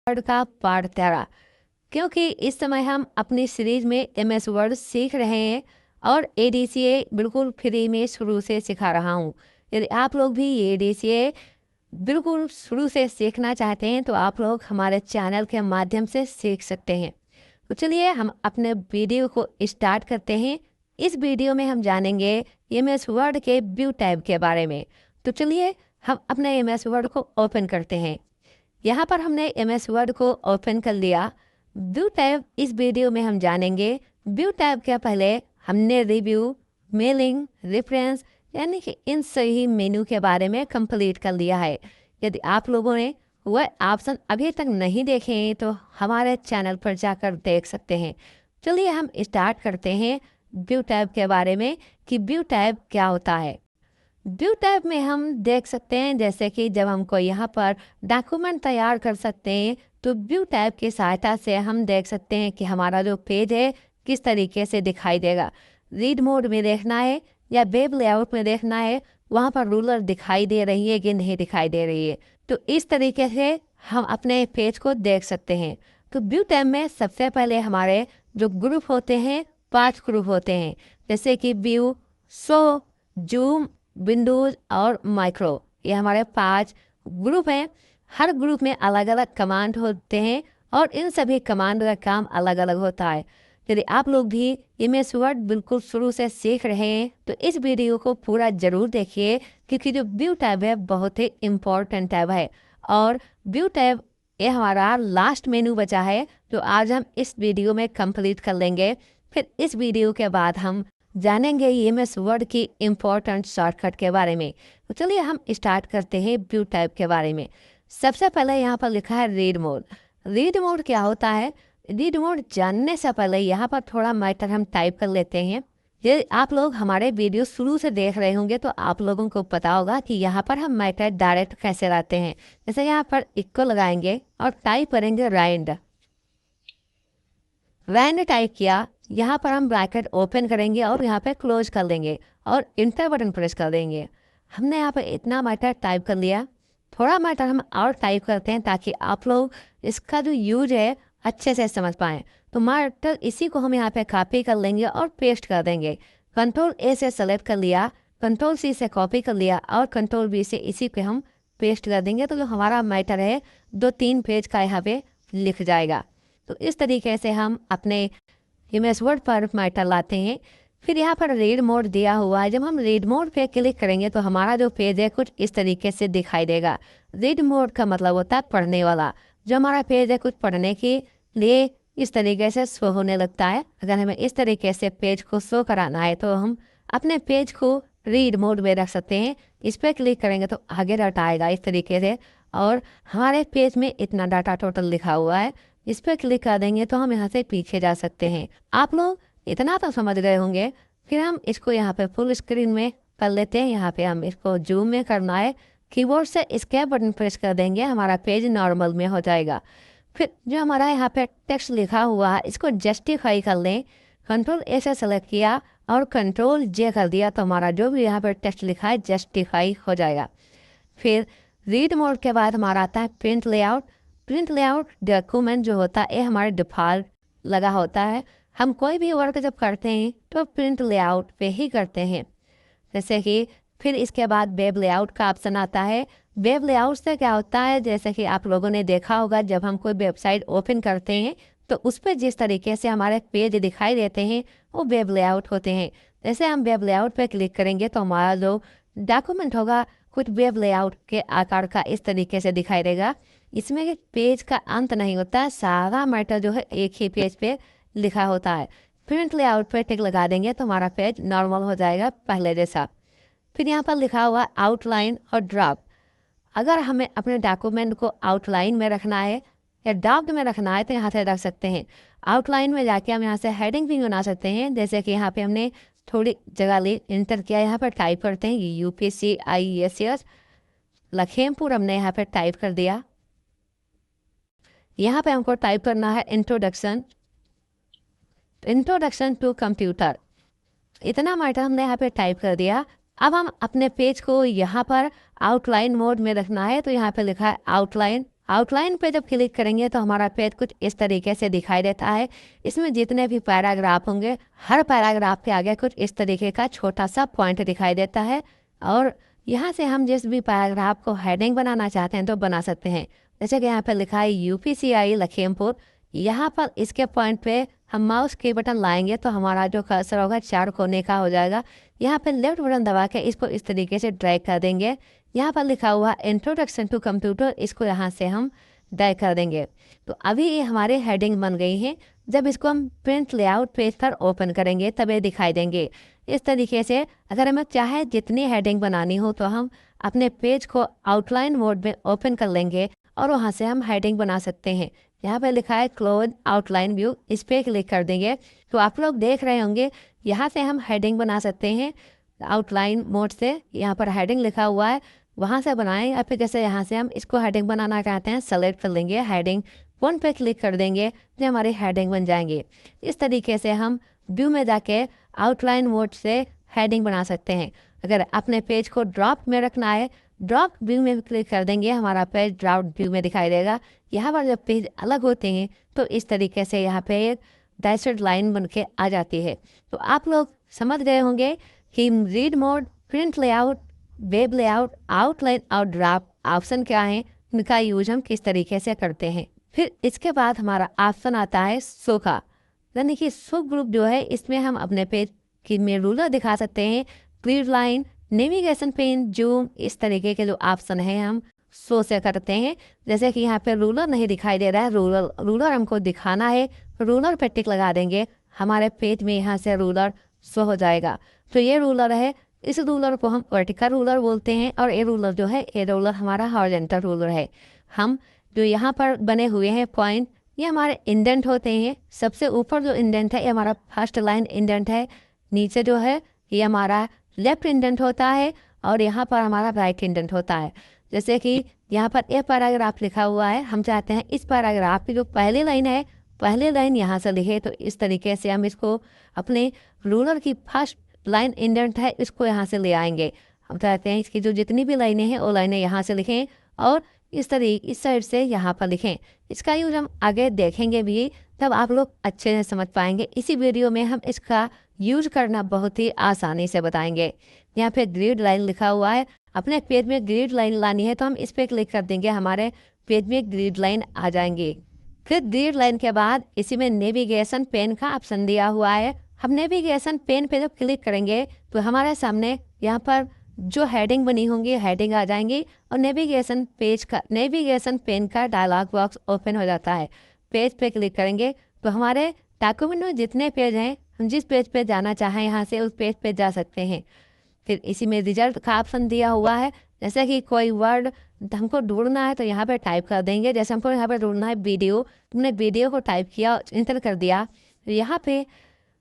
Word का part 13, क्योंकि इस समय हम अपनी सीरीज में MS वर्ड सीख रहे हैं और ADCA बिल्कुल फ्री में शुरू से सिखा रहा हूँ। यदि आप लोग भी ये ADCA बिल्कुल शुरू से सीखना चाहते हैं तो आप लोग हमारे चैनल के माध्यम से सीख सकते हैं। तो चलिए हम अपने वीडियो को स्टार्ट करते हैं। इस वीडियो में हम जानेंगे MS वर्ड के व्यू टैब के बारे में। तो चलिए हम अपने MS वर्ड को ओपन करते हैं। यहाँ पर हमने MS वर्ड को ओपन कर लिया। व्यू टैब इस वीडियो में हम जानेंगे। व्यू टैब के पहले हमने रिव्यू, मेलिंग, रेफरेंस यानी कि इन सही मेनू के बारे में कंप्लीट कर लिया है। यदि आप लोगों ने वह ऑप्शन अभी तक नहीं देखे हैं तो हमारे चैनल पर जाकर देख सकते हैं। चलिए हम स्टार्ट करते हैं व्यू टैब के बारे में कि व्यू टैब क्या होता है। व्यू टैब में हम देख सकते हैं जैसे कि जब हमको यहाँ पर डॉक्यूमेंट तैयार कर सकते हैं तो व्यू टैब की सहायता से हम देख सकते हैं कि हमारा जो पेज है किस तरीके से दिखाई देगा। रीड मोड में देखना है या वेब लेआउट में देखना है, वहाँ पर रूलर दिखाई दे रही है कि नहीं दिखाई दे रही है। तो इस तरीके से हम अपने पेज को देख सकते हैं। तो व्यू टैब में सबसे पहले हमारे जो ग्रुप होते हैं 5 ग्रुप होते हैं, जैसे कि व्यू, शो, जूम, विंडोज और माइक्रो। ये हमारे 5 ग्रुप हैं। हर ग्रुप में अलग अलग कमांड होते हैं और इन सभी कमांड का काम अलग अलग होता है। यदि आप लोग भी MS वर्ड बिल्कुल शुरू से सीख रहे हैं तो इस वीडियो को पूरा जरूर देखिए, क्योंकि जो व्यू टैब है बहुत ही इम्पोर्टेंट टैब है और व्यू टैब ये हमारा लास्ट मेनू बचा है जो आज हम इस वीडियो में कंप्लीट कर लेंगे। फिर इस वीडियो के बाद हम जानेंगे MS वर्ड की इम्पोर्टेंट शॉर्टकट के बारे में। तो चलिए हम स्टार्ट करते हैं व्यू टैब के बारे में। सबसे पहले यहाँ पर लिखा है रीड मोड। रीड मोड क्या होता है? रीड मोड जानने से पहले यहाँ पर थोड़ा मैटर हम टाइप कर लेते हैं। ये आप लोग हमारे वीडियो शुरू से देख रहे होंगे तो आप लोगों को पता होगा कि यहाँ पर हम मैटर डायरेक्ट कैसे लाते हैं। जैसे यहाँ पर इक्को लगाएंगे और टाइप करेंगे राइंड। रैंड टाइप किया, यहाँ पर हम ब्रैकेट ओपन करेंगे और यहाँ पे क्लोज कर देंगे और इंटर बटन प्रेस कर देंगे। हमने यहाँ पे इतना मैटर टाइप कर लिया। थोड़ा मैटर हम और टाइप करते हैं ताकि आप लोग इसका जो यूज है अच्छे से समझ पाएँ। तो मैटर इसी को हम यहाँ पे कॉपी कर लेंगे और पेस्ट कर देंगे। Ctrl+A से सेलेक्ट कर लिया, Ctrl+C से कॉपी कर लिया और Ctrl+V से इसी पे हम पेस्ट कर देंगे। तो जो हमारा मैटर है 2-3 पेज का यहाँ पे लिख जाएगा। तो इस तरीके से हम अपने MS वर्ड पर मैटर लाते हैं। फिर यहाँ पर रीड मोड दिया हुआ है। जब हम रीड मोड पे क्लिक करेंगे तो हमारा जो पेज है कुछ इस तरीके से दिखाई देगा। रीड मोड का मतलब होता है पढ़ने वाला। जो हमारा पेज है कुछ पढ़ने के लिए इस तरीके से शो होने लगता है। अगर हमें इस तरीके से पेज को शो कराना है तो हम अपने पेज को रीड मोड में रख सकते हैं। इस पर क्लिक करेंगे तो आगे डाटा आएगा इस तरीके से और हमारे पेज में इतना डाटा टोटल लिखा हुआ है। इस पर क्लिक कर देंगे तो हम यहाँ से पीछे जा सकते हैं। आप लोग इतना तो समझ गए होंगे। फिर हम इसको यहाँ पे फुल स्क्रीन में कर लेते हैं। यहाँ पे हम इसको जूम में करना है, कीबोर्ड से एस्केप बटन प्रेस कर देंगे, हमारा पेज नॉर्मल में हो जाएगा। फिर जो हमारा यहाँ पे टेक्स्ट लिखा हुआ है इसको जस्टिफाई कर लें। Ctrl+A से सेलेक्ट किया और Ctrl+J कर दिया तो हमारा जो भी यहाँ पर टेक्स्ट लिखा है जस्टिफाई हो जाएगा। फिर रीड मोड के बाद हमारा आता है print layout. Print layout document जो होता है हमारे डिफ़ॉल्ट लगा होता है। हम कोई भी वर्क जब करते हैं तो प्रिंट लेआउट पे ही करते हैं। जैसे कि फिर इसके बाद वेब लेआउट का ऑप्शन आता है। वेब लेआउट से क्या होता है, जैसे कि आप लोगों ने देखा होगा जब हम कोई वेबसाइट ओपन करते हैं तो उस पर जिस तरीके से हमारे पेज दिखाई देते हैं वो वेब लेआउट होते हैं। जैसे हम वेब लेआउट पे क्लिक करेंगे तो हमारा जो डॉक्यूमेंट होगा कुछ वेब लेआउट के आकार का इस तरीके से दिखाई देगा। इसमें पेज का अंत नहीं होता है, सारा मैटर जो है एक ही पेज पे लिखा होता है। प्रिंट लेआउट पे टिक लगा देंगे तो हमारा पेज नॉर्मल हो जाएगा पहले जैसा। फिर यहाँ पर लिखा हुआ आउटलाइन और ड्रॉप। अगर हमें अपने डॉक्यूमेंट को आउटलाइन में रखना है या ड्राफ्ट में रखना है तो यहाँ से रख सकते हैं। आउटलाइन में जाके हम यहाँ से हेडिंग भी बना सकते हैं। जैसे कि यहाँ पे हमने थोड़ी जगह ले इंटर किया, यहाँ पर टाइप करते हैं UPSC IAS लखीमपुर, हमने यहाँ पर टाइप कर दिया। यहाँ पे हमको टाइप करना है इंट्रोडक्शन टू कंप्यूटर। इतना मैटर हमने यहाँ पे टाइप कर दिया। अब हम अपने पेज को यहाँ पर आउटलाइन मोड में रखना है तो यहाँ पे लिखा है आउटलाइन आउटलाइन पे जब क्लिक करेंगे तो हमारा पेज कुछ इस तरीके से दिखाई देता है। इसमें जितने भी पैराग्राफ होंगे, हर पैराग्राफ के आगे कुछ इस तरीके का छोटा सा पॉइंट दिखाई देता है और यहाँ से हम जिस भी पैराग्राफ को हेडिंग बनाना चाहते हैं तो बना सकते हैं। जैसे कि यहाँ पर लिखा है यूपीसीआई लखीमपुर। यहाँ पर इसके पॉइंट पे हम माउस के बटन लाएंगे तो हमारा जो कर्सर होगा 4 कोने का हो जाएगा। यहाँ पर लेफ्ट बटन दबा के इसको इस तरीके से ड्रैग कर देंगे। यहाँ पर लिखा हुआ इंट्रोडक्शन टू कंप्यूटर, इसको यहाँ से हम ड्रैग कर देंगे। तो अभी ये हमारे हेडिंग बन गई है। जब इसको हम प्रिंट लेआउट पेज पर ओपन करेंगे तब ये दिखाई देंगे। इस तरीके से अगर हमें चाहे जितनी हेडिंग बनानी हो तो हम अपने पेज को आउटलाइन मोड में ओपन कर लेंगे और वहाँ से हम हेडिंग बना सकते हैं। यहाँ पे लिखा है क्लोज आउटलाइन व्यू, इस पर क्लिक कर देंगे तो आप लोग देख रहे होंगे यहाँ से हम हेडिंग बना सकते हैं आउटलाइन मोड से। यहाँ पर हेडिंग लिखा हुआ है, वहाँ से बनाएं या फिर जैसे यहाँ से हम इसको हेडिंग बनाना चाहते हैं सेलेक्ट कर लेंगे, हेडिंग 1 पे क्लिक कर देंगे तो हमारी हेडिंग बन जाएंगे। इस तरीके से हम व्यू में जाके आउटलाइन मोड से हेडिंग बना सकते हैं। अगर अपने पेज को ड्रॉप में रखना है, ड्रॉप व्यू में क्लिक कर देंगे, हमारा पेज ड्रॉप व्यू में दिखाई देगा। यहाँ पर जब पेज अलग होते हैं तो इस तरीके से यहाँ पे एक डैशड लाइन बन के आ जाती है। तो आप लोग समझ गए होंगे कि read mode, print layout, web layout, outline और ड्रॉप ऑप्शन क्या है, इनका यूज हम किस तरीके से करते हैं। फिर इसके बाद हमारा ऑप्शन आता है शो का, यानी कि शो ग्रुप जो है इसमें हम अपने पेज की में रूलर दिखा सकते हैं, grid line, navigation pane, zoom, इस तरीके के जो ऑप्शन है हम शो से करते हैं। जैसे कि यहाँ पे रूलर नहीं दिखाई दे रहा है, रूलर हमको दिखाना है, रूलर पे टिक लगा देंगे, हमारे पेज में यहाँ से रूलर शो हो जाएगा। तो ये रूलर है, इस रूलर को हम वर्टिकल रूलर बोलते हैं और ये रूलर जो है ये रूलर हमारा हॉरिजॉन्टल रूलर है। हम जो यहाँ पर बने हुए हैं पॉइंट, ये हमारे इंडेंट होते हैं। सबसे ऊपर जो इंडेंट है ये हमारा फर्स्ट लाइन इंडेंट है, नीचे जो है ये हमारा लेफ्ट इंडेंट होता है और यहाँ पर हमारा राइट इंडेंट होता है। जैसे कि यहाँ पर ये पैराग्राफ लिखा हुआ है, हम चाहते हैं इस पैराग्राफ की जो पहली लाइन है, पहली लाइन यहाँ से लिखे, तो इस तरीके से हम इसको अपने रूलर की फर्स्ट लाइन इंडेंट है इसको यहाँ से ले आएंगे। हम चाहते हैं इसकी जो जितनी भी लाइनें हैं वो लाइनें यहाँ से लिखें और इस साइड से यहाँ पर लिखें। इसका यूज हम आगे देखेंगे भी, तब आप लोग अच्छे से समझ पाएंगे। इसी वीडियो में हम इसका यूज करना बहुत ही आसानी से बताएंगे। यहाँ पे ग्रिड लाइन लिखा हुआ है, अपने पेज में ग्रिड लाइन लानी है तो हम इस पर क्लिक कर देंगे, हमारे पेज में ग्रिड लाइन आ जाएंगे। फिर ग्रिड लाइन के बाद इसी में नेविगेशन पेन का ऑप्शन दिया हुआ है। हम नेविगेशन पेन पे जब क्लिक करेंगे तो हमारे सामने यहाँ पर जो हेडिंग बनी होंगी हेडिंग आ जाएंगी और नेविगेशन पेन का डायलॉग बॉक्स ओपन हो जाता है। पेज पे क्लिक करेंगे तो हमारे डॉक्यूमेंट में जितने पेज हैं, हम जिस पेज पे जाना चाहें यहाँ से उस पेज पे जा सकते हैं। फिर इसी में रिजल्ट का ऑप्शन दिया हुआ है, जैसे कि कोई वर्ड हमको ढूंढना है तो यहाँ पे टाइप कर देंगे। जैसे हमको यहाँ पे ढूंढना है वीडियो, तुमने वीडियो को टाइप किया, इंटर कर दिया, तो यहाँ पे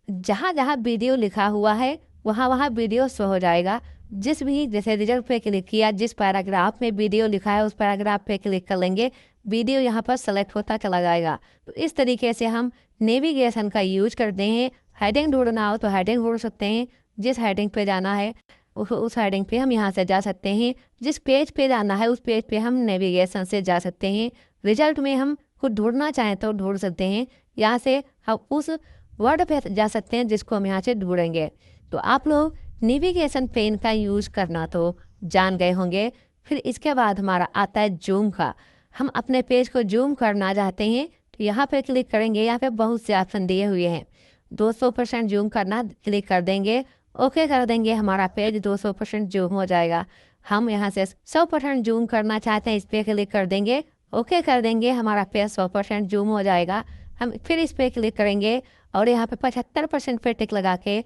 जहाँ जहाँ वीडियो लिखा हुआ है वहाँ वहाँ वीडियो शो हो जाएगा। जिस भी जैसे रिजल्ट पे क्लिक किया, जिस पैराग्राफ में वीडियो लिखा है उस पैराग्राफ पे क्लिक कर लेंगे, वीडियो यहाँ पर सेलेक्ट होता चला जाएगा। तो इस तरीके से हम नेविगेशन का यूज करते हैं। हेडिंग ढूंढना हो तो हेडिंग ढूंढ सकते हैं, जिस हेडिंग पे जाना है उस हेडिंग पे हम यहाँ से जा सकते हैं, जिस पेज पे जाना है उस पेज पे हम नेविगेशन से जा सकते हैं। रिजल्ट में हम कुछ ढूंढना चाहें तो ढूंढ सकते हैं, यहाँ से हम उस वर्ड पे जा सकते हैं जिसको हम यहाँ से ढूंढेंगे। तो आप लोग नेविगेशन पेन का यूज करना तो जान गए होंगे। फिर इसके बाद हमारा आता है जूम का। हम अपने पेज को जूम करना चाहते हैं तो यहाँ पे क्लिक करेंगे, यहाँ पे बहुत से ऑप्शन दिए हुए हैं। 200% जूम करना, क्लिक कर देंगे, ओके कर देंगे, हमारा पेज 200% जूम हो जाएगा। हम यहाँ से 100% जूम करना चाहते हैं, इस पर क्लिक कर देंगे, ओके कर देंगे, हमारा पेज 100% जूम हो जाएगा। हम फिर इस पर क्लिक करेंगे और यहाँ पे 75% पे टिक लगा के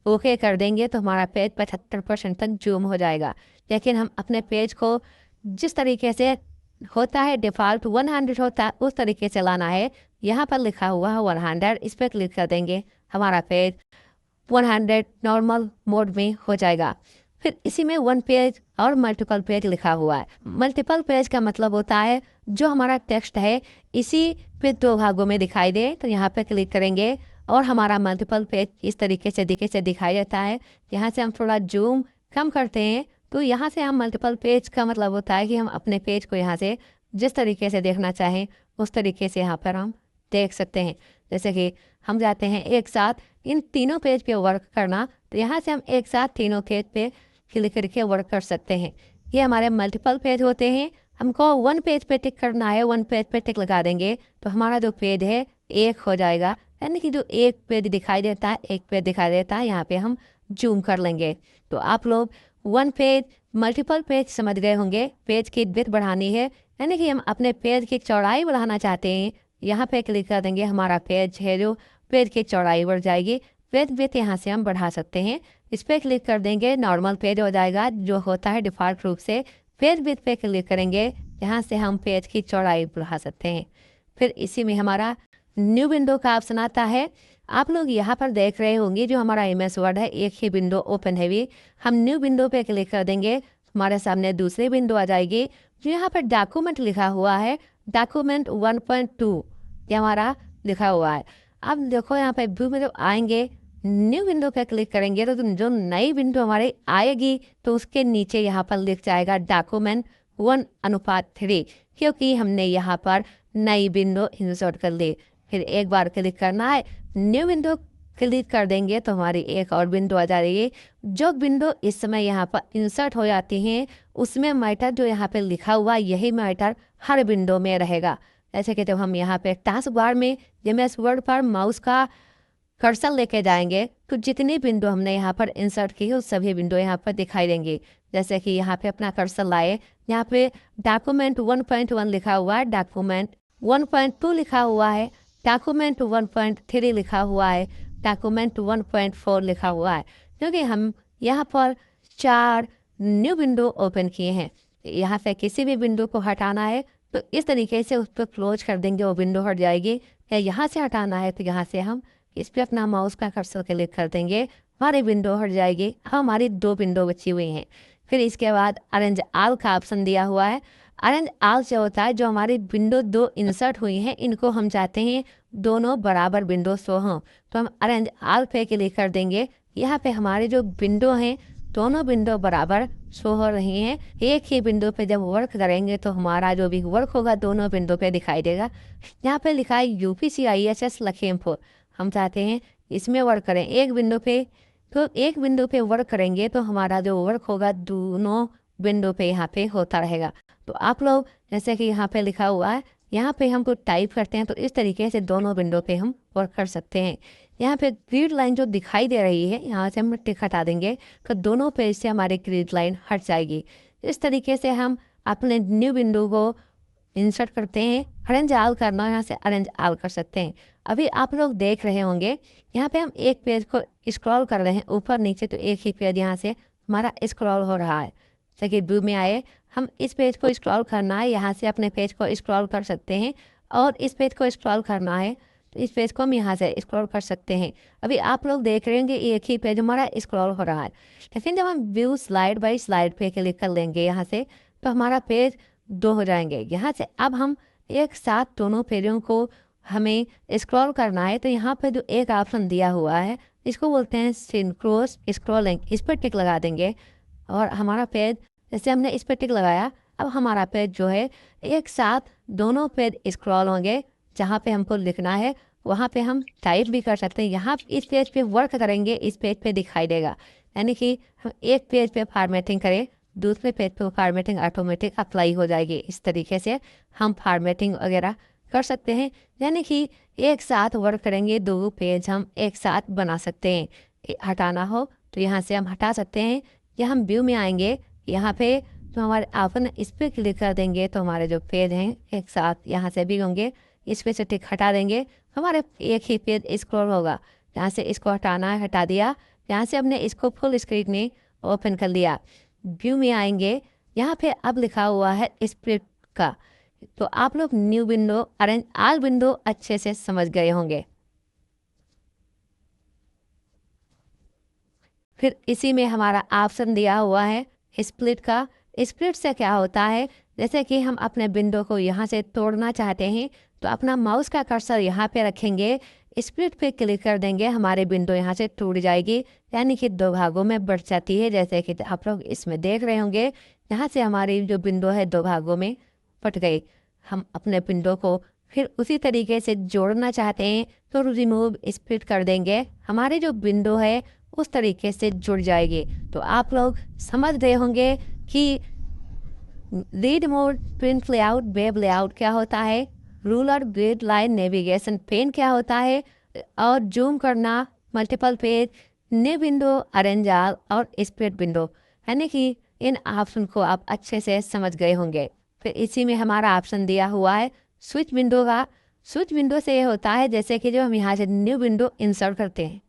ओके कर देंगे तो हमारा पेज 75% तक जूम हो जाएगा। लेकिन हम अपने पेज को जिस तरीके से होता है डिफ़ॉल्ट 100 होता है उस तरीके से लाना है। यहाँ पर लिखा हुआ है 100, इस पर क्लिक कर देंगे, हमारा पेज 100 नॉर्मल मोड में हो जाएगा। फिर इसी में 1 पेज और मल्टीपल पेज लिखा हुआ है। मल्टीपल पेज का मतलब होता है जो हमारा टेक्स्ट है इसी पे 2 भागों में दिखाई दे, तो यहाँ पे क्लिक करेंगे और हमारा मल्टीपल पेज इस तरीके से दिखाई देता है। यहाँ से हम थोड़ा जूम कम करते हैं तो यहाँ से हम मल्टीपल पेज का मतलब होता है कि हम अपने पेज को यहाँ से जिस तरीके से देखना चाहें उस तरीके से यहाँ पर हम देख सकते हैं। जैसे कि हम जाते हैं एक साथ इन तीनों पेज पे वर्क करना, तो यहाँ से हम एक साथ तीनों पेज पे क्लिक करके वर्क कर सकते हैं। ये हमारे मल्टीपल पेज होते हैं। हमको वन पेज पे टिक करना है, वन पेज पे टिक लगा देंगे तो हमारा जो पेज है एक हो जाएगा, यानी कि जो एक पेज दिखाई देता है एक पेज दिखाई देता है। यहाँ पे हम जूम कर लेंगे तो आप लोग वन पेज मल्टीपल पेज समझ गए होंगे। पेज की विड्थ बढ़ानी है, यानी कि हम अपने पेज की चौड़ाई बढ़ाना चाहते हैं, यहाँ पे क्लिक कर देंगे, हमारा पेज है जो पेज की चौड़ाई बढ़ जाएगी। पेज विड्थ यहाँ से हम बढ़ा सकते हैं, इस पर क्लिक कर देंगे, नॉर्मल पेज हो जाएगा जो होता है डिफ़ॉल्ट रूप से। पेज विड्थ पे क्लिक करेंगे, यहाँ से हम पेज की चौड़ाई बढ़ा सकते हैं। फिर इसी में हमारा न्यू विंडो का ऑप्शन आता है। आप लोग यहाँ पर देख रहे होंगे जो हमारा MS वर्ड है एक ही विंडो ओपन है भी। हम न्यू विंडो पे क्लिक कर देंगे, हमारे सामने दूसरी विंडो आ जाएगी जो यहाँ पर डॉक्यूमेंट लिखा हुआ है, डॉक्यूमेंट 1.2 ये हमारा लिखा हुआ है। अब देखो यहाँ पे व्यू में जब आएंगे न्यू विंडो पे क्लिक करेंगे तो जो नई विंडो हमारी आएगी तो उसके नीचे यहाँ पर लिख जाएगा डॉक्यूमेंट 1:3, क्योंकि हमने यहाँ पर नई विंडो इंसर्ट कर ली। फिर एक बार क्लिक करना है, न्यू विंडो क्लिक कर देंगे तो हमारी एक और विंडो आ जाएगी। जो विंडो इस समय यहाँ पर इंसर्ट हो जाती हैं उसमें मैटर जो यहाँ पे लिखा हुआ यही मैटर हर विंडो में रहेगा। जैसे कि जब हम यहाँ पे टास्क बार में MS वर्ड पर माउस का कर्सर लेके जाएंगे तो जितनी विंडो हमने यहाँ पर इंसर्ट की है उस सभी विंडो यहाँ पर दिखाई देंगी। जैसे कि यहाँ पे अपना कर्सर लाए, यहाँ पे डॉक्यूमेंट 1.1 लिखा हुआ है, डॉक्यूमेंट 1.2 लिखा हुआ है, डॉक्यूमेंट 1.3 लिखा हुआ है, डॉक्यूमेंट 1.4 लिखा हुआ है, क्योंकि हम यहाँ पर 4 न्यू विंडो ओपन किए हैं। यहाँ से किसी भी विंडो को हटाना है तो इस तरीके से उस पर क्लोज कर देंगे, वो विंडो हट जाएगी। या यहाँ से हटाना है तो यहाँ से हम इस पर अपना माउस का कर्सर क्लिक कर देंगे, हमारी विंडो हट जाएगी। हमारी 2 विंडो बची हुई हैं। फिर इसके बाद अरेंज ऑल का ऑप्शन दिया हुआ है। अरेंज ऑल से होता है जो हमारी विंडो 2 इंसर्ट हुई हैं इनको हम चाहते हैं दोनों बराबर विंडो शो हों, तो हम अरेंज ऑल पे क्लिक कर देंगे। यहाँ पे हमारे जो विंडो हैं दोनों विंडो बराबर शो हो रही हैं। एक ही विंडो पे जब वर्क करेंगे तो हमारा जो भी वर्क होगा दोनों विंडो पे दिखाई देगा। यहाँ पे लिखा है UPCISS लखीमपुर, हम चाहते हैं इसमें वर्क करें एक विंडो पे, तो एक विंडो पे वर्क करेंगे तो हमारा जो वर्क होगा दोनों विंडो पे यहाँ पे होता रहेगा। तो आप लोग जैसे कि यहाँ पे लिखा हुआ है, यहाँ पे हमको टाइप करते हैं तो इस तरीके से दोनों विंडो पे हम वर्क कर सकते हैं। यहाँ पे ग्रिड लाइन जो दिखाई दे रही है यहाँ से हम टिक हटा देंगे तो दोनों पेज से हमारी ग्रिड लाइन हट जाएगी। इस तरीके से हम अपने न्यू विंडो को इंसर्ट करते हैं। अरेंज ऑल करना यहाँ से अरेंज ऑल कर सकते हैं। अभी आप लोग देख रहे होंगे यहाँ पे हम एक पेज को स्क्रॉल कर रहे हैं ऊपर नीचे, तो एक ही पेज यहाँ से हमारा स्क्रॉल हो रहा है। जैसे कि व्यू में आए, हम इस पेज को स्क्रॉल करना है, यहाँ से अपने पेज को स्क्रॉल कर सकते हैं, और इस पेज को स्क्रॉल करना है तो इस पेज को हम यहाँ से स्क्रॉल कर सकते हैं। अभी आप लोग देख रहे होंगे एक ही पेज हमारा स्क्रॉल हो रहा है, लेकिन जब हम व्यू स्लाइड बाई स्लाइड पे क्लिक कर लेंगे यहाँ से तो हमारा पेज 2 हो जाएंगे। यहाँ से अब हम एक साथ दोनों पेजों को हमें स्क्रॉल करना है, तो यहाँ पे जो एक ऑप्शन दिया हुआ है इसको बोलते हैं सिंक्रोस स्क्रॉलिंग, इस पर टिक लगा देंगे और हमारा पेज, जैसे हमने इस पर टिक लगाया, अब हमारा पेज जो है एक साथ दोनों पेज स्क्रॉल होंगे। जहाँ पे हमको लिखना है वहाँ पे हम टाइप भी कर सकते हैं। यहाँ इस पेज पे वर्क करेंगे, इस पेज पे दिखाई देगा, यानी कि हम एक पेज पे फॉर्मेटिंग करें दूसरे पेज पे फॉर्मेटिंग ऑटोमेटिक अप्लाई हो जाएगी। इस तरीके से हम फॉर्मेटिंग वगैरह कर सकते हैं, यानी कि एक साथ वर्क करेंगे, 2 पेज हम एक साथ बना सकते हैं। हटाना हो तो यहाँ से हम हटा सकते हैं, या हम व्यू में आएंगे, यहाँ पे तो हमारे ऑप्शन इस पर क्लिक कर देंगे तो हमारे जो पेज हैं एक साथ यहाँ से भी होंगे, इस पे से टिक हटा देंगे, हमारे एक ही पेज स्क्रॉल होगा। यहाँ से इसको हटाना है, हटा दिया, यहाँ से हमने इसको फुल स्क्रीन में ओपन कर लिया। व्यू में आएंगे, यहाँ पे अब लिखा हुआ है स्प्लिट का, तो आप लोग new window arrange all window अच्छे से समझ गए होंगे। फिर इसी में हमारा ऑप्शन दिया हुआ है स्प्लिट का। स्प्लिट से क्या होता है, जैसे कि हम अपने विंडो को यहाँ से तोड़ना चाहते हैं तो अपना माउस का कर्सर यहाँ पे रखेंगे, स्प्लिट पे क्लिक कर देंगे, हमारे विंडो यहाँ से टूट जाएगी, यानी कि 2 भागों में बढ़ जाती है। जैसे कि आप लोग इसमें देख रहे होंगे, यहाँ से हमारी जो विंडो है 2 भागों में फट गई। हम अपने विंडो को फिर उसी तरीके से जोड़ना चाहते हैं तो रिमूव स्प्लिट कर देंगे, हमारी जो विंडो है उस तरीके से जुड़ जाएगी। तो आप लोग समझ रहे होंगे कि read mode, print layout, web layout क्या होता है, ruler, grid line, navigation pane क्या होता है, और जूम करना, multiple page, new window, arrange all और स्प्लिट विंडो, यानी कि इन ऑप्शन को आप अच्छे से समझ गए होंगे। फिर इसी में हमारा ऑप्शन दिया हुआ है स्विच विंडो का। स्विच विंडो से ये होता है जैसे कि जो हम यहाँ से न्यू विंडो इंसर्ट करते हैं,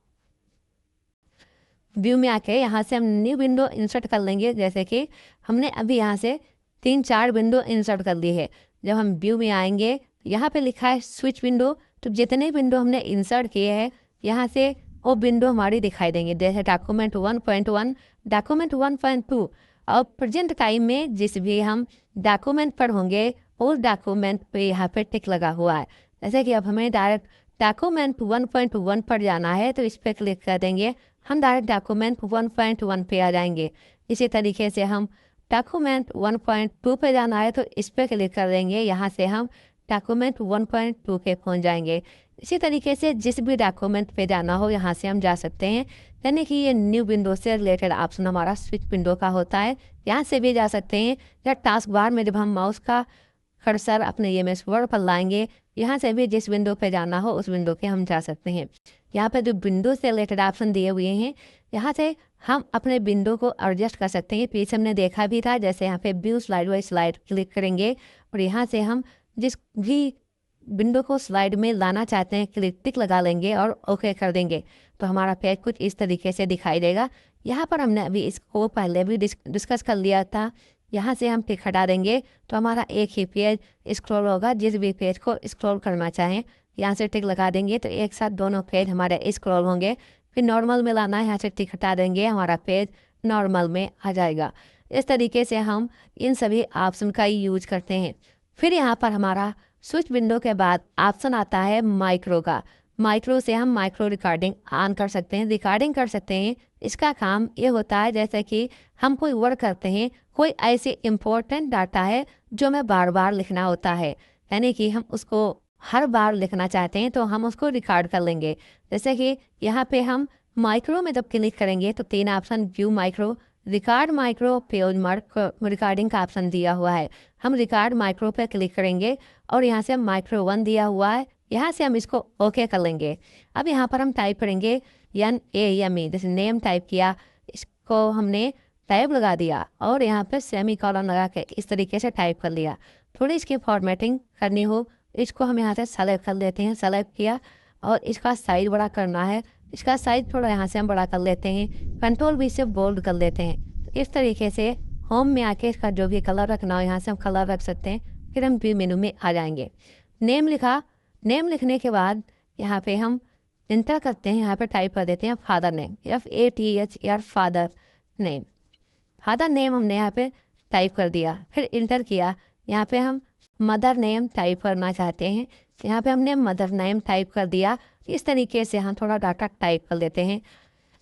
व्यू में आके यहाँ से हम न्यू विंडो इंसर्ट कर लेंगे। जैसे कि हमने अभी यहाँ से 3-4 विंडो इंसर्ट कर ली है। जब हम व्यू में आएंगे, यहाँ पे लिखा है स्विच विंडो, तो जितने विंडो हमने इंसर्ट किए हैं यहाँ से वो विंडो हमारी दिखाई देंगे। जैसे डॉक्यूमेंट 1.1, डॉक्यूमेंट 1.2, और प्रेजेंट टाइम में जिस भी हम डॉक्यूमेंट पर होंगे उस डॉक्यूमेंट पे यहाँ पे टिक लगा हुआ है। जैसे कि अब हमें डायरेक्ट डॉक्यूमेंट 1.1 पर जाना है तो इस पर क्लिक कर देंगे, हम डायरेक्ट डॉक्यूमेंट 1.1 पे आ जाएंगे। इसी तरीके से हम डॉक्यूमेंट 1.2 पे जाना है तो इस पर क्लिक कर देंगे, यहाँ से हम डॉक्यूमेंट 1.2 पे पहुँच जाएंगे। इसी तरीके से जिस भी डॉक्यूमेंट पे जाना हो यहाँ से हम जा सकते हैं। यानी कि ये न्यू विंडो से रिलेटेड ऑप्शन हमारा स्विच विंडो का होता है, यहाँ से भी जा सकते हैं। या टास्क बार में जब हम माउस का कर्सर अपने MS वर्ड पर लाएंगे, यहाँ से भी जिस विंडो पे जाना हो उस विंडो पे हम जा सकते हैं। यहाँ पे जो विंडो से रिलेटेड ऑप्शन दिए हुए हैं, यहाँ से हम अपने विंडो को एडजस्ट कर सकते हैं। पीछे हमने देखा भी था, जैसे यहाँ पे view slide by slide click करेंगे और यहाँ से हम जिस भी विंडो को स्लाइड में लाना चाहते हैं क्लिक टिक लगा लेंगे और ओके कर देंगे, तो हमारा पेज कुछ इस तरीके से दिखाई देगा। यहाँ पर हमने अभी इसको पहले भी डिस्कस कर लिया था। यहाँ से हम टिक हटा देंगे तो हमारा एक ही पेज स्क्रॉल होगा। जिस भी पेज को स्क्रॉल करना चाहें यहाँ से टिक लगा देंगे तो एक साथ दोनों पेज हमारे स्क्रॉल होंगे। फिर नॉर्मल में लाना है, यहाँ से टिक हटा देंगे, हमारा पेज नॉर्मल में आ जाएगा। इस तरीके से हम इन सभी ऑप्शन का यूज करते हैं। फिर यहाँ पर हमारा स्विच विंडो के बाद ऑप्शन आता है माइक्रो का। माइक्रो से हम माइक्रो रिकॉर्डिंग ऑन कर सकते हैं, रिकॉर्डिंग कर सकते हैं। इसका काम ये होता है जैसे कि हम कोई वर्क करते हैं, कोई ऐसे इम्पोर्टेंट डाटा है जो हमें बार बार लिखना होता है, यानी कि हम उसको हर बार लिखना चाहते हैं तो हम उसको रिकॉर्ड कर लेंगे। जैसे कि यहाँ पे हम माइक्रो में जब क्लिक करेंगे तो 3 option view micro, record micro, page mark recording का ऑप्शन दिया हुआ है। हम रिकॉर्ड माइक्रो पे क्लिक करेंगे और यहाँ से माइक्रो 1 दिया हुआ है, यहाँ से हम इसको ओके कर लेंगे। अब यहाँ पर हम टाइप करेंगे NAME, जैसे नेम टाइप किया, इसको हमने टाइप लगा दिया और यहाँ पे सेमी कॉलन लगा के इस तरीके से टाइप कर लिया। थोड़ी इसकी फॉर्मेटिंग करनी हो, इसको हम यहाँ से सेलेक्ट कर लेते हैं। सेलेक्ट किया और इसका साइज बड़ा करना है, इसका साइज थोड़ा यहाँ से हम बड़ा कर लेते हैं। Ctrl+V से बोल्ड कर लेते हैं। इस तरीके से होम में आके इसका जो भी कलर रखना हो यहाँ से हम कलर रख सकते हैं। फिर हम व्यू मेनू में आ जाएंगे। नेम लिखा, नेम लिखने के बाद यहाँ पे हम इंटर करते हैं, यहाँ पे टाइप कर देते हैं father name, FATHER father name. Father name हमने यहाँ पे टाइप कर दिया, फिर इंटर किया। यहाँ पे हम मदर नेम टाइप करना चाहते हैं, यहाँ पे हमने मदर नेम टाइप कर दिया। इस तरीके से हम थोड़ा डाटा टाइप कर लेते हैं।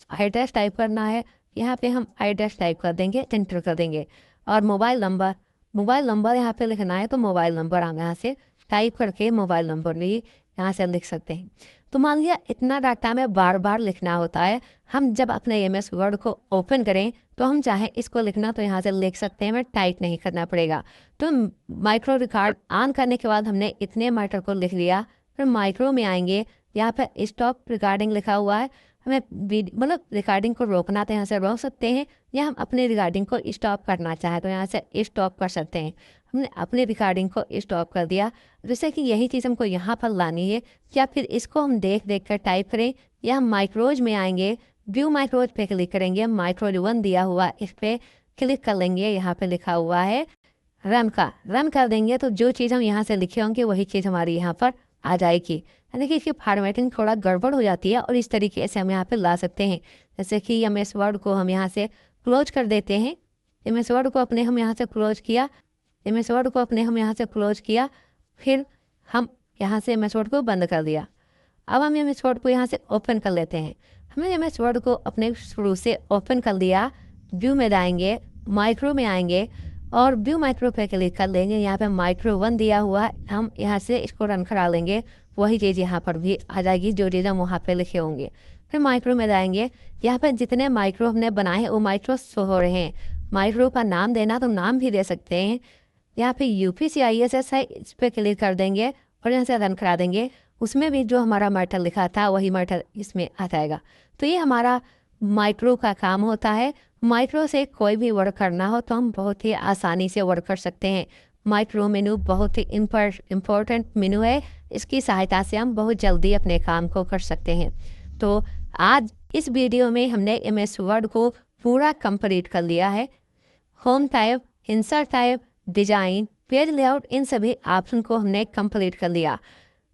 एड्रेस टाइप करना है, यहाँ पे हम एड्रेस टाइप कर देंगे, एंटर कर देंगे। और मोबाइल नंबर, मोबाइल नंबर यहाँ पे लिखना है तो मोबाइल नंबर हम यहाँ से टाइप करके मोबाइल नंबर भी यहाँ से लिख सकते हैं। तो मान लिया इतना डाटा में बार बार लिखना होता है, हम जब अपने MS वर्ड को ओपन करें तो हम चाहे इसको लिखना तो यहाँ से लिख सकते हैं, हमें टाइप नहीं करना पड़ेगा। तो माइक्रो रिकॉर्ड ऑन करने के बाद हमने इतने मैटर को लिख लिया। फिर माइक्रो में आएंगे, यहाँ पे स्टॉप रिकॉर्डिंग लिखा हुआ है, हमें मतलब रिकॉर्डिंग को रोकना तो यहाँ से रोक सकते हैं, या हम अपने रिकॉर्डिंग को स्टॉप करना चाहें तो यहाँ से स्टॉप कर सकते हैं। हमने अपने रिकॉर्डिंग को स्टॉप कर दिया। जैसे कि यही चीज़ हमको यहाँ पर लानी है, या फिर इसको हम देख देख कर टाइप करें, या हम माइक्रोज में आएंगे, व्यू माइक्रोज पे क्लिक करेंगे, माइक्रोज 1 दिया हुआ इस पर क्लिक कर लेंगे। यहाँ पे लिखा हुआ है रन का, रन कर देंगे तो जो चीज़ हम यहाँ से लिखे होंगे वही चीज़ हमारी यहाँ पर आ जाएगी। यानी कि इसकी फॉर्मेटिंग थोड़ा गड़बड़ हो जाती है और इस तरीके से हम यहाँ पे ला सकते हैं। जैसे कि MS वर्ड को हम यहाँ से क्लोज कर देते हैं, MS वर्ड को अपने हम यहाँ से क्लोज किया, MS वर्ड को अपने हम यहाँ से क्लोज किया, फिर हम यहाँ से MS वर्ड को बंद कर दिया। अब हम MS वर्ड को यहाँ से ओपन कर लेते हैं। हमने MS वर्ड को अपने शुरू से ओपन कर दिया। व्यू में जाएंगे, माइक्रो में आएंगे और व्यू माइक्रो पे क्लिक कर लेंगे। यहाँ पे माइक्रो 1 दिया हुआ है, हम यहाँ से इसको रन करा लेंगे। वही चीज़ यहाँ पर भी आ जाएगी जो चीज़ हम वहाँ पे लिखे होंगे। फिर माइक्रो में जाएंगे, यहाँ पे जितने माइक्रो हमने बनाए हैं वो माइक्रो शो हो रहे हैं। माइक्रो का नाम देना तो नाम भी दे सकते हैं। यहाँ पे UPCISS है, इस पर क्लिक कर देंगे और यहाँ से रन करा देंगे। उसमें भी जो हमारा मर्टल लिखा था वही मर्टल इसमें आ जाएगा। तो ये हमारा माइक्रो का काम होता है। माइक्रो से कोई भी वर्क करना हो तो हम बहुत ही आसानी से वर्क कर सकते हैं। माइक्रो मेनू बहुत ही इम्पोर्टेंट मेनू है, इसकी सहायता से हम बहुत जल्दी अपने काम को कर सकते हैं। तो आज इस वीडियो में हमने MS वर्ड को पूरा कंप्लीट कर लिया है। Home type, insert type, design, page layout, इन सभी ऑप्शन को हमने कंप्लीट कर लिया।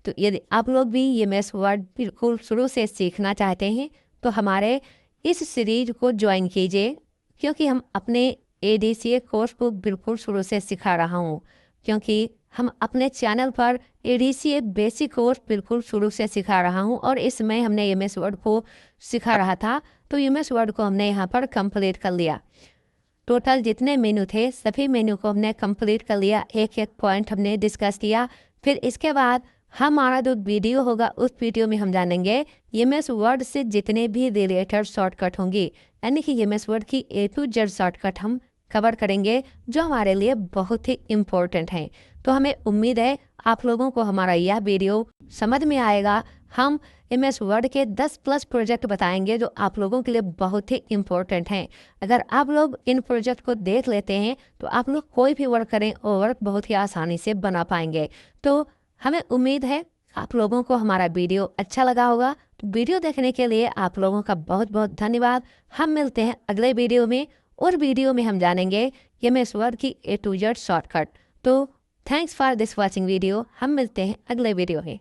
तो यदि आप लोग भी MS वर्ड बिल्कुल शुरू से सीखना चाहते हैं तो हमारे इस सीरीज को ज्वाइन कीजिए, क्योंकि हम अपने ADCA कोर्स को बिल्कुल शुरू से सिखा रहा हूँ। क्योंकि हम अपने चैनल पर ADCA बेसिक कोर्स बिल्कुल शुरू से सिखा रहा हूँ और इसमें हमने MS वर्ड को सिखा रहा था। तो MS वर्ड को हमने यहाँ पर कंप्लीट कर लिया। टोटल जितने मेनू थे सभी मेनू को हमने कंप्लीट कर लिया, एक एक पॉइंट हमने डिस्कस किया। फिर इसके बाद हमारा जो वीडियो होगा उस वीडियो में हम जानेंगे MS वर्ड से जितने भी रिलेटेड शॉर्टकट होंगी, यानी कि MS वर्ड की A to Z शॉर्टकट हम कवर करेंगे जो हमारे लिए बहुत ही इम्पोर्टेंट हैं। तो हमें उम्मीद है आप लोगों को हमारा यह वीडियो समझ में आएगा। हम MS वर्ड के 10+ प्रोजेक्ट बताएंगे जो आप लोगों के लिए बहुत ही इम्पोर्टेंट हैं। अगर आप लोग इन प्रोजेक्ट को देख लेते हैं तो आप लोग कोई भी वर्क करें वो वर्क बहुत ही आसानी से बना पाएंगे। तो हमें उम्मीद है आप लोगों को हमारा वीडियो अच्छा लगा होगा। तो वीडियो देखने के लिए आप लोगों का बहुत बहुत धन्यवाद। हम मिलते हैं अगले वीडियो में, और वीडियो में हम जानेंगे MS वर्ड की A to Z शॉर्टकट। तो thanks for this watching video. हम मिलते हैं अगले वीडियो में।